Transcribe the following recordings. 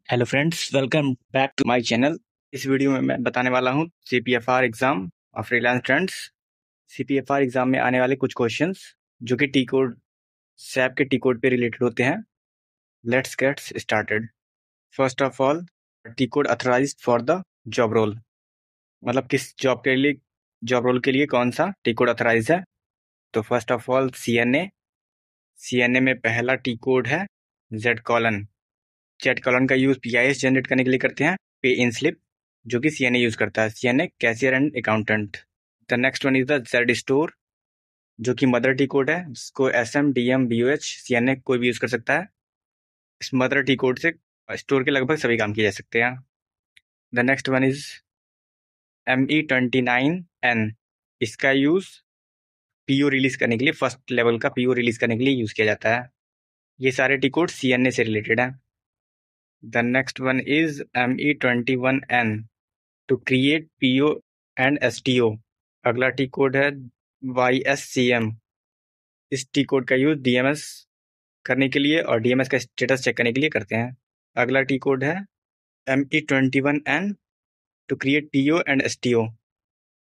Hello friends, welcome back to my channel. इस video में मैं बताने वाला हूँ सीपीएफआर एग्जाम और फ्रीलांस ट्रेंड्स। सीपीएफआर एग्जाम में आने वाले कुछ क्वेश्चंस जो कि टी कोड सैप के टी कोड पे रिलेटेड होते हैं। Let's get started. First of all, T code authorised for the job role, मतलब किस जॉब रोल के लिए कौन सा टी कोड अथोराइज है। तो first of all CNA. CNA में पहला टी कोड है जेड कॉलन। जेड कॉलन का यूज पीआईएस जनरेट करने के लिए करते हैं। पे इन स्लिप जो कि सीएनए यूज करता है, CNA cashier and accountant. The next one is the Z store जो कि मदर टी कोड है, जिसको एसएम डीएम बीओएच सीएनए कोई भी यूज कर सकता है। इस मदर टी कोड से स्टोर के लगभग सभी काम किए जा सकते हैं। The next one is ME29N। इसका यूज पीओ रिलीज करने के लिए, फर्स्ट लेवल का पीओ रिलीज करने के लिए यूज किया जाता है। ये सारे टी कोड सीएनए से रिलेटेड है। The next one is ME21N to create PO and STO. अगला टी कोड है YSCM। इस टी कोड का यूज डीएमएस करने के लिए और डीएमएस का स्टेटस चेक करने के लिए करते हैं। अगला टी कोड है ME21N to create PO and STO.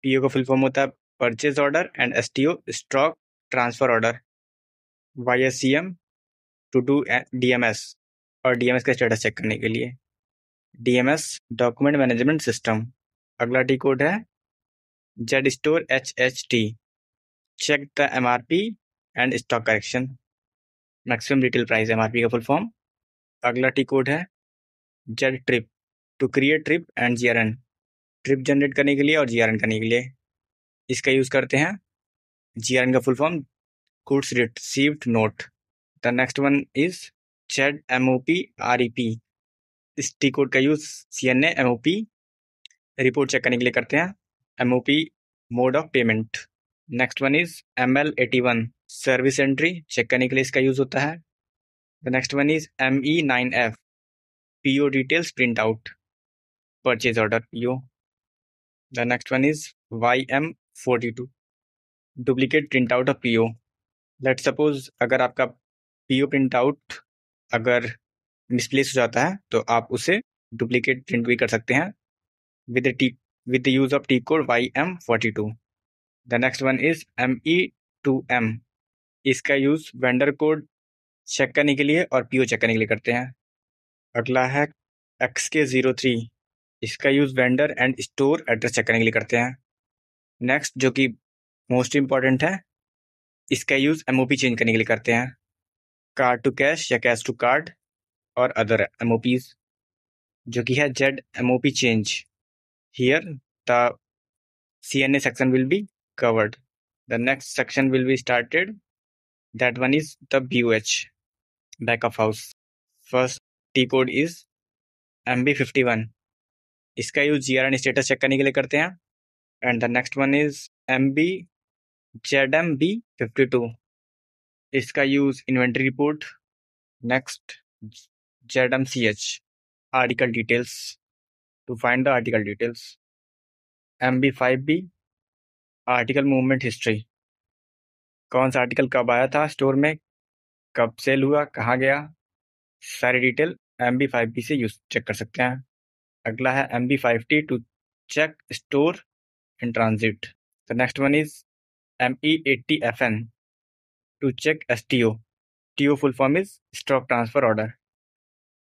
PO का फुल फॉर्म होता है purchase order and STO stock transfer order. YSCM to do DMS और डीएमएस का स्टेटस चेक करने के लिए। DMS document management system. अगला टी कोड है Z store HHT। Check the MRP and stock correction, maximum retail price MRP का full form. अगला T code है Z trip to create trip and GRN. Trip generate करने के लिए और GRN करने के लिए इसका यूज करते हैं। जीआरएन का full form goods received note. The next one is Z MOP REP। इस टी कोड का use CNA MOP report check करने के लिए करते हैं। MOP mode of payment. Next one is ML81 service entry check करने के लिए इसका यूज होता है। The next one is ME9F PO details print out, purchase order PO। The next one is YM42 duplicate print out of PO। Let suppose अगर आपका PO print out अगर misplace हो जाता है तो आप उसे डुप्लीकेट प्रिंट भी कर सकते हैं with with the use of T code YM42। The next one is ME2M। इसका यूज वेंडर कोड चेक करने के लिए और PO चेक करने के लिए करते हैं। अगला है XK03। इसका use vendor and store address check करने के लिए करते हैं। नेक्स्ट जो कि मोस्ट इंपॉर्टेंट है, इसका यूज MOP चेंज करने के लिए करते हैं। कार्ड टू कैश या कैश टू कार्ड और अदर MOPs जो कि है Z MOP change. Here the CNA section will be covered. The next section will be started. That one is the BOH, back of house. First T code is MB51। इसका use GRN status check करने के लिए करते हैं। And the next one is MB ZMB52। इसका use inventory report. Next ZMCH article details to find the article details. MB5B article movement history, कौन सा article कब आया था स्टोर में, कब सेल हुआ, कहाँ गया, सारी डिटेल MB5B से यूज चेक कर सकते हैं। अगला है MB5T to check store in transit. The next one is ME80FN to check STO। TO full form is stock transfer order.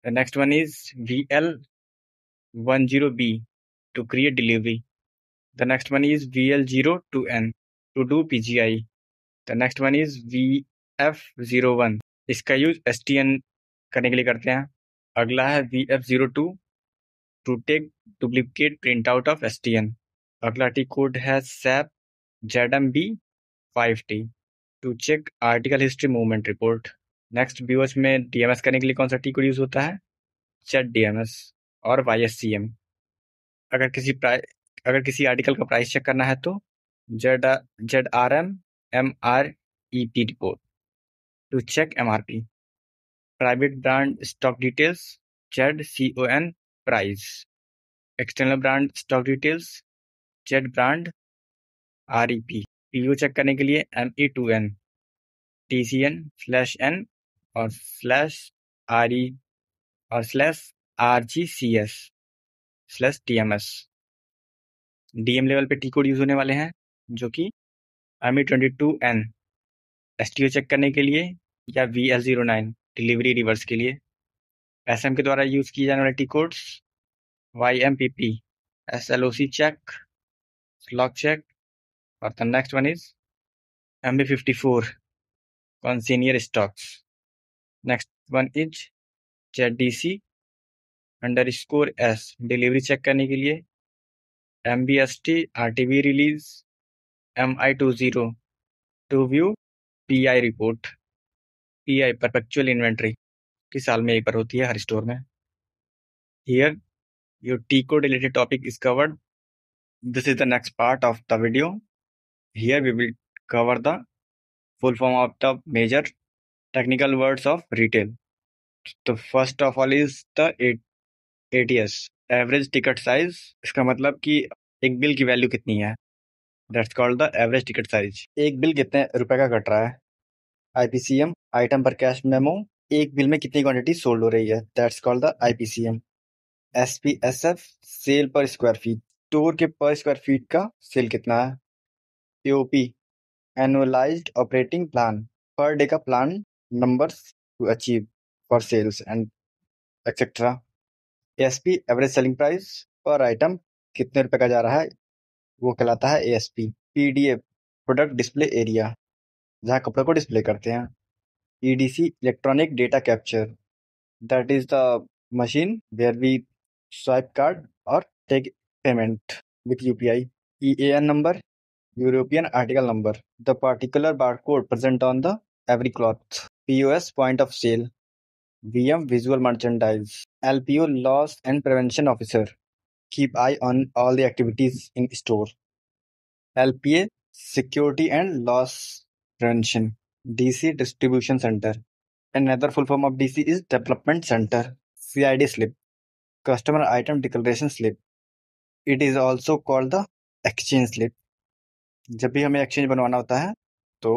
The next one is VL10B to create delivery. The next one is VL02N to do PGI। The next one is VF01। इसका use STN करने के लिए करते हैं। अगला है VF02 to take duplicate print out of STN। अगला T code है SAP ZMB5T to check article history movement report. Next BOH में DMS करने के लिए कौन सा टी कोड यूज होता है, जेड DMS और YSCM। अगर किसी आर्टिकल का प्राइस चेक करना है तो ZRM MREP report to check MRP। Private brand stock details ZCON price. External brand stock details Z brand REP। PO चेक करने के लिए ME2N TCN/N और /RE और RGCS/TMS। DM लेवल पे टी कोड यूज होने वाले हैं, जो कि ME22N STO चेक करने के लिए, या VS09 डिलीवरी रिवर्स के लिए। SM के द्वारा यूज किए जाने वाले T codes YMPP SLOC check, SLOC check, और the next one is MB54 consignor stocks. Next one is ZDC_S delivery check करने के लिए, MBST RTB release, MI20 to view PI report. PI perpetual inventory की साल में एक बार होती है हर स्टोर में। Here your T code related topic is covered. This is the next part of the video. Here we will cover the full form of the major technical words of retail. तो first of all is the ATS, average ticket size. इसका मतलब कि एक bill की value कितनी है, that's called the average ticket size. एक bill कितने रुपए का कट रहा है, IPCM, item per cash memo. एक बिल में कितनी क्वांटिटी सोल्ड हो रही है, that's called the IPCM। SPSF, sale per square feet, store के पर स्क्वायर फीट का सेल कितना है। AOP, annualised operating plan, per day का plan numbers to achieve for sales and etcetera. ASP, average selling price, per item कितने रुपए का जा रहा है, वो कहलाता है ASP। PDA, product display area, जहाँ कपड़ों को डिस्प्ले करते हैं। EDC, electronic data capture, that is the machine where we swipe card और take payment with UPI। EAN number, European article number, the particular barcode present on the every cloth. POS, point of sale. VM, visual merchandise. LPO, loss and prevention officer, keep eye on all the activities in store. LPA, security and loss prevention. DC, distribution center. Another full form of DC is development center. CID slip, customer item declaration slip. It is also called the exchange slip. जब भी हमें exchange बनवाना होता है तो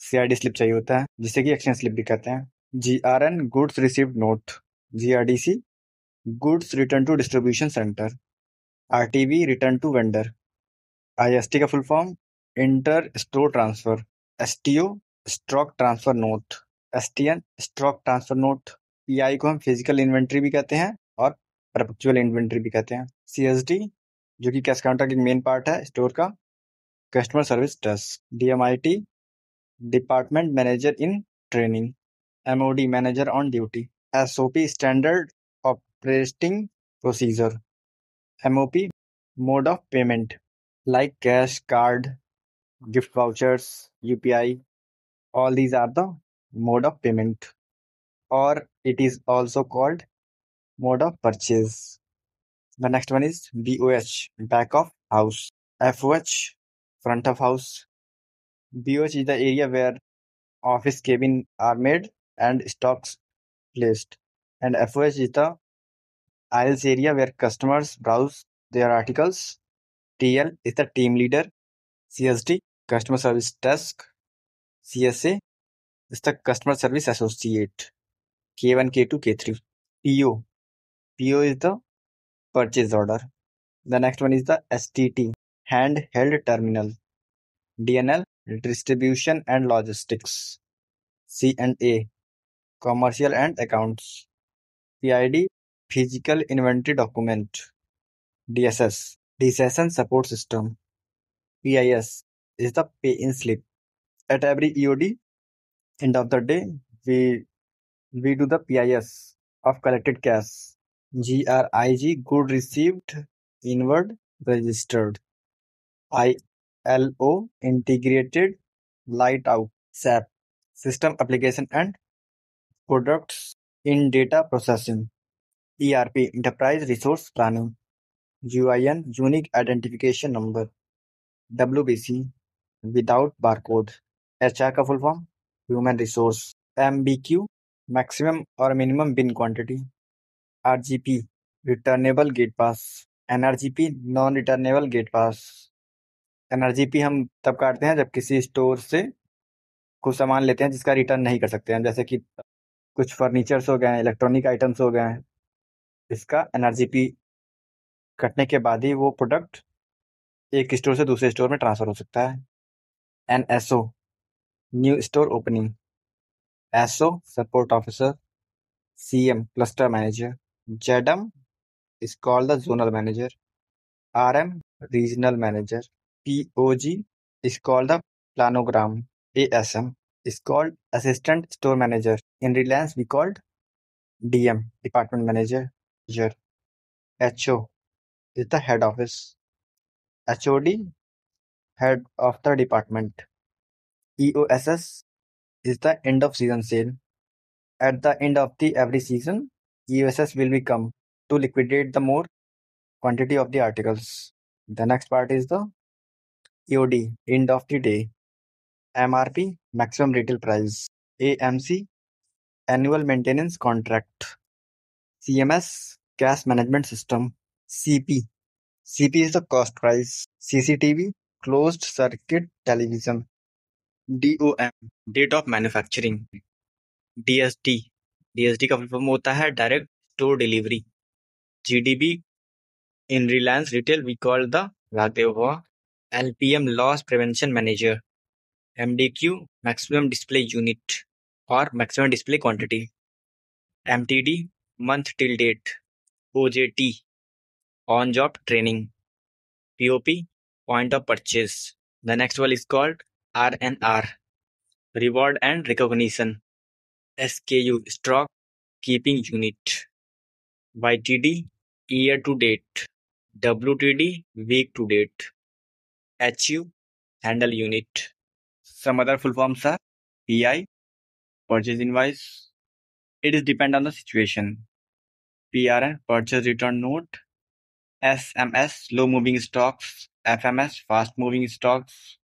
CID slip चाहिए होता है, जिसे कि एक्सचेंज स्लिप भी कहते हैं। GRN, goods received note. GRDC, goods return to distribution centre. RTV, return to vendor. IST का full form inter store transfer. STO, stock transfer note. STN, stock transfer note. PI को हम physical inventory भी कहते हैं और perpetual inventory भी कहते हैं। CSD, जो कि कैश काउंटर की मेन पार्ट है स्टोर का, customer service desk. DMIT, department manager in training. MOD, manager on duty. SOP, standard operating procedure. MOP, mode of payment, like cash, card, gift vouchers, UPI. All these are the mode of payment, or it is also called mode of purchase. The next one is BOH, back of house. FOH, front of house. BOH is the area where office cabin are made and stocks placed, and FOH is the aisles area where customers browse their articles. TL is the team leader. CSD, customer service desk. CSA is the customer service associate. K1, K2, K3. PO, PO is the purchase order. The next one is the STT, handheld terminal. DNL, distribution and logistics. C&A, commercial and accounts. PID, physical inventory document. DSS, decision support system. PIS is the pay-in slip. At every EOD, end of the day, we do the PIS of collected cash. GRIG, good received, inward registered. ILO, integrated light out. SAP, system application and products in data processing. ERP, enterprise resource planning. UIN, unique identification number. WBC, without barcode. HR का full form, human resource. MBQ, maximum or minimum bin quantity. RGP, returnable gate pass. NRGP, non returnable gate pass. NRGP हम तब काटते हैं जब किसी store से कुछ सामान लेते हैं जिसका रिटर्न नहीं कर सकते हैं, जैसे कि कुछ फर्नीचर्स हो गए, इलेक्ट्रॉनिक आइटम्स हो गए, इसका NRGP कटने के बाद ही वो प्रोडक्ट एक स्टोर से दूसरे स्टोर में ट्रांसफर हो सकता है। NSO, new store opening. SO, support officer. CM, cluster manager. ZM is called the zonal manager. RM, regional manager. POG is called the planogram. ASM is called assistant store manager. In Reliance, we called DM, department manager. HO is the head office. HOD, head of the department. EOSS is the end of season sale. At the end of the every season, EOSS will be come to liquidate the more quantity of the articles. The next part is the EOD, end of the day. MRP, maximum retail price. AMC, annual maintenance contract. CMS, cash management system. CP is the cost price. CCTV, closed circuit television. DOM, date of manufacturing. DSD का full form होता है direct store delivery. GDB, in Reliance Retail we call the Ragdev Bhava. LPM, loss prevention manager. MDQ, maximum display unit or maximum display quantity. MTD, month till date. OJT, on job training. POP, point of purchase. The next one is called RNR, reward and recognition. SKU, stock keeping unit. YTD, year to date. WTD, week to date. HU, handle unit. Some other full forms are PI, purchase invoice. It is depend on the situation. PRN, purchase return note. SMS, slow moving stocks. FMS, fast moving stocks.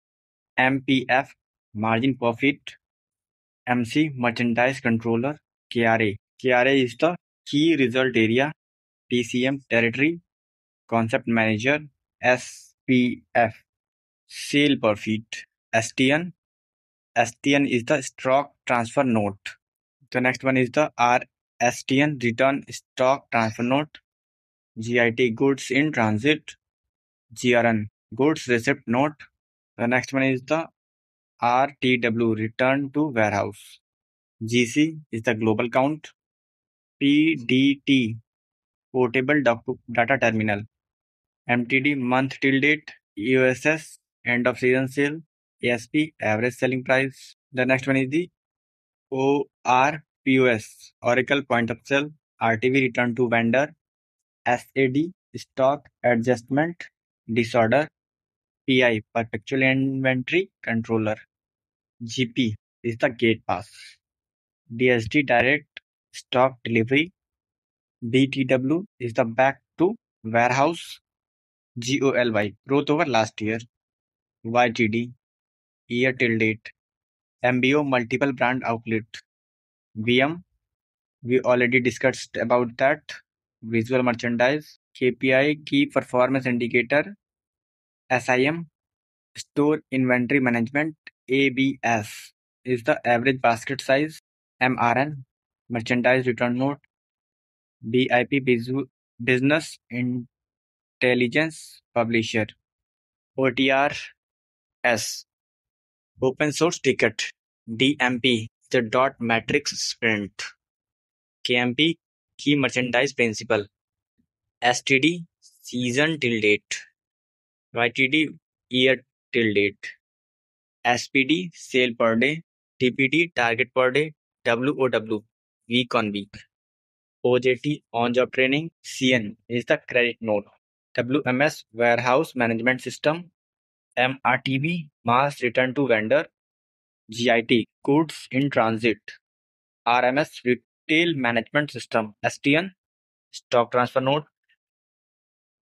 MPF, margin profit. MC, merchandise controller. KRA is the key result area. TCM, territory concept manager. SPF, sale profit. STN is the stock transfer note. The next one is the RSTN, return stock transfer note. GIT, goods in transit. GRN, goods receipt note. The next one is the RTW, return to warehouse. GC is the global count. PDT, portable data terminal. MTD, month till date. EOSS, end of season sale. ASP, average selling price. The next one is the ORPOS, Oracle point of sale. RTV, return to vendor. SAD, stock adjustment disorder. PI, perpetual inventory controller. GP is the gate pass. DSD, direct stock delivery. BTW is the back to warehouse. GOLY, growth over last year. YTD, year till date. MBO, multiple brand outlet. VM, we already discussed about that. Visual merchandise. KPI, key performance indicator. SIM, store inventory management. ABS is the average basket size. MRN, merchandise return note. BIP, business intelligence publisher. OTRS, open source ticket. DMP, the dot matrix sprint. KMP, key merchandise principle. STD, season till date. YTD, year till date. SPD, sale per day. TPD, target per day. WOW, week on week. OJT, on job training. CN is the credit note. WMS, warehouse management system. MRTV, mass return to vendor. GIT, goods in transit. RMS, retail management system. STN, stock transfer note.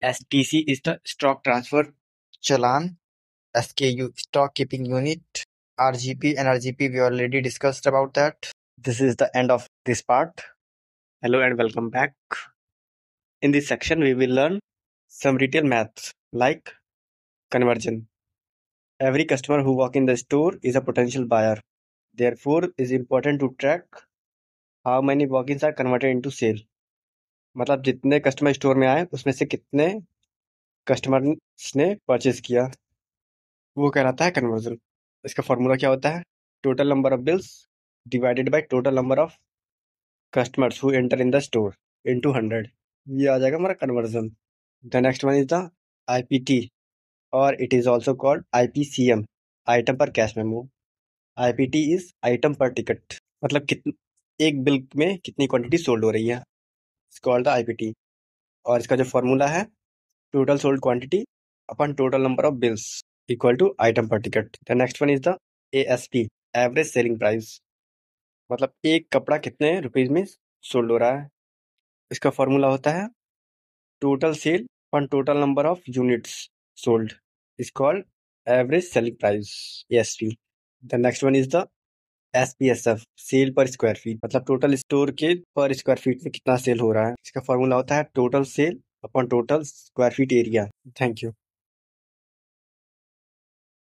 STC is the stock transfer challan. SKU, stock keeping unit. RGP and RGP, we already discussed about that. This is the end of this part. Hello and welcome back. In this section, we will learn some retail maths like conversion. Every customer who walk in the store is a potential buyer. Therefore, it is important to track how many walk-ins are converted into sale. मतलब जितने customer store में आए उसमें से कितने customers ने purchase किया, वो कहलाता है कन्वर्जन। इसका फॉर्मूला क्या होता है? Total number of bills divided by total number of customers who enter in the store into 100। ये आ जाएगा हमारा conversion. The next one is the IPT, और it is also called IPCM, item per cash memo. IPT is item per ticket, मतलब कितन एक bill में कितनी क्वांटिटी सोल्ड हो रही है, इट्स कॉल्ड द आईपीटी। और इसका जो फॉर्मूला है, total sold quantity upon total number of bills equal to item per ticket. The next one is the ASP, average selling price, मतलब एक कपड़ा कितने रुपीज में सोल्ड हो रहा है। इसका फॉर्मूला होता है total sale upon total number of units sold, is called average selling price, ASP. The next one is the SPSF, sale per square feet, मतलब टोटल स्टोर के पर स्क्वायर फीट में कितना सेल हो रहा है। इसका फॉर्मूला होता है total sale upon total square feet area. Thank you.